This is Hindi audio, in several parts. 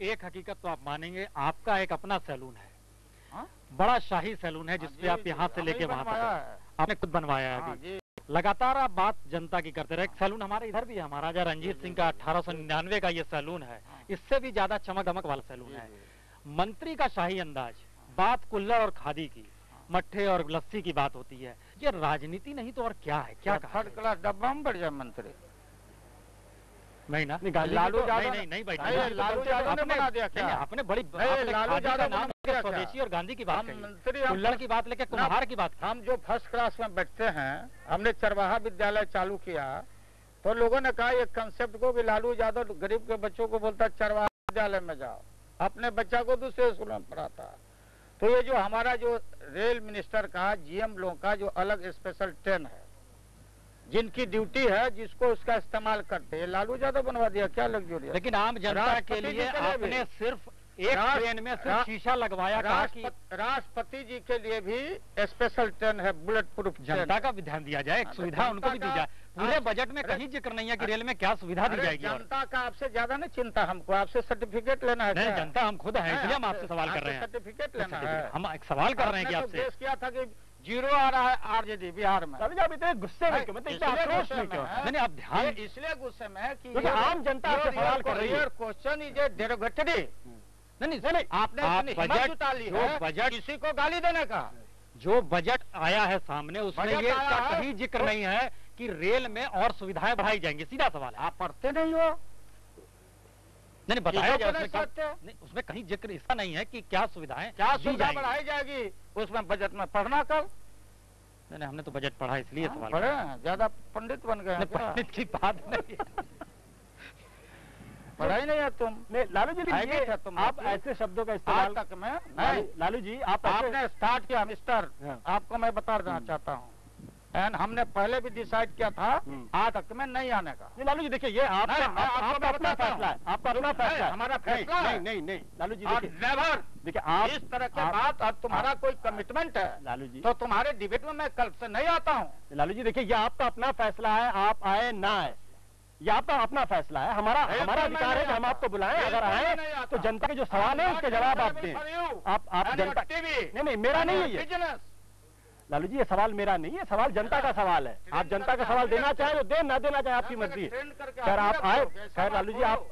एक हकीकत तो आप मानेंगे, आपका एक अपना सैलून है। हाँ? बड़ा शाही सैलून है जिसपे आप यहाँ से लेके वहां तक आपने खुद बनवाया है। अभी लगातार आप बात जनता की करते रहे। एक सैलून हमारे इधर भी है, महाराजा रंजीत सिंह का 1899 का ये सैलून है। इससे भी ज्यादा चमक दमक वाला सैलून है। मंत्री का शाही अंदाज, बात कुल्हड़ और खादी की, मट्ठे और लस्सी की बात होती है। ये राजनीति नहीं तो और क्या है? क्या थर्ड क्लास डब्बा में बढ़ जाए मंत्री? नहीं ना, लालू यादव नहीं बैठा। लालू यादव ने बना दिया क्या? आपने बड़ी लालू यादव नाम स्वदेशी और गांधी की बात मंत्री कुल्हड़ की बात लेके कुम्हार की बात। हम जो फर्स्ट क्लास में बैठते हैं, हमने चरवाहा विद्यालय चालू किया तो लोगों ने कहा ये कंसेप्ट को कि लालू यादव गरीब के बच्चों को बोलता चरवाहा विद्यालय में जाओ, अपने बच्चा को दूसरे स्कूल में पढ़ाता। तो ये जो हमारा जो रेल मिनिस्टर का, जीएम लोगों का जो अलग स्पेशल ट्रेन है, जिनकी ड्यूटी है, जिसको उसका इस्तेमाल करते हैं, लालू यादव बनवा दिया। क्या लग्जरी है? लेकिन आम जनता के लिए आपने सिर्फ एक ट्रेन में सिर्फ शीशा लगवाया। राष्ट्रपति जी के लिए भी स्पेशल ट्रेन है, बुलेट प्रूफ। जनता का भी ध्यान दिया जाए, एक सुविधा उनको भी दी जाए। पूरे बजट में कहीं जिक्र नहीं है कि रेल में क्या सुविधा दी जाएगी। जनता का आपसे ज्यादा नहीं चिंता हमको, आपसे सर्टिफिकेट लेना है। नहीं, जनता हम खुद है, इसलिए हम आपसे सवाल कर रहे हैं। सर्टिफिकेट लेना है। हम एक सवाल कर रहे हैं कि आपसे किया था कि 0 आ रहा है आरजेडी बिहार में। आप इतने गुस्से में क्यों? नहीं, आप ध्यान इसलिए गुस्से में कि आम जनता से सवाल कर रही है। Question is a derogatory. नहीं, आपने बजट जुटा ली है बजट किसी को गाली देने का। जो बजट आया है सामने, उसमें ये कहीं जिक्र नहीं है कि रेल में और सुविधाएं बढ़ाई जाएंगी। सीधा सवाल है। आप पढ़ते नहीं हो? नहीं, बताया जाए उसमें कहीं जिक्र इसका नहीं है कि क्या सुविधाएं, क्या सुविधा बढ़ाई जाएगी उसमें बजट में। पढ़ना कल? नहीं, हमने तो बजट पढ़ा इसलिए सवाल पढ़े। ज्यादा पंडित बन गए। पंडित की बात नहीं, पढ़ाई नहीं है तुम। लालू जी है तुम। आप ऐसे शब्दों का इस्तेमाल तक में लालू जी आपने स्टार्ट किया मिस्टर। आपको मैं बता देना चाहता हूँ, एंड हमने पहले भी डिसाइड किया था आज तक में नहीं आने का। लालू जी देखिए, ये आपका अपना फैसला है, आपका अपना फैसला है। हमारा फैसला नहीं लालू जी देखिए, आप इस तरह के बात, अब तुम्हारा कोई कमिटमेंट है लालू जी, तो तुम्हारे डिबेट में मैं कल से नहीं आता हूँ। लालू जी देखिए, ये आपका अपना फैसला है, आप आए ना आए, ये आपका अपना फैसला है। हमारा अधिकार है कि हम आपको बुलाएं। अगर आए तो जनता के जो सवाल है उसके जवाब आप दें। आप जनता नहीं, मेरा नहीं है ये लालू जी, ये सवाल मेरा नहीं है, सवाल जनता का सवाल है। आप जनता का सवाल देना चाहे तो दे, ना देना चाहे आपकी मर्जी। खैर आप आए। खैर लालू जी, आप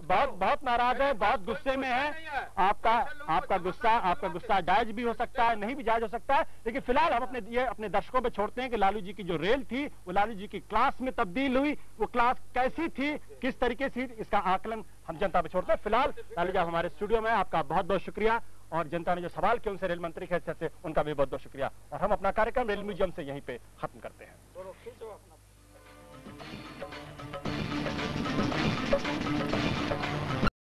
बहुत नाराज हैं, बहुत गुस्से में हैं। आपका गुस्सा जायज भी हो सकता है, नहीं भी जायज हो सकता है। लेकिन फिलहाल हम अपने दर्शकों पे छोड़ते हैं कि लालू जी की जो रेल थी वो लालू जी की क्लास में तब्दील हुई। वो क्लास कैसी थी, किस तरीके से, इसका आकलन हम जनता पे छोड़ते हैं। फिलहाल लालू जी हमारे स्टूडियो में, आपका बहुत बहुत शुक्रिया। और जनता ने जो सवाल किए उनसे रेल मंत्री की हैसियत से उनका भी बहुत बहुत शुक्रिया। और हम अपना कार्यक्रम रेल म्यूजियम से यहीं पे खत्म करते हैं।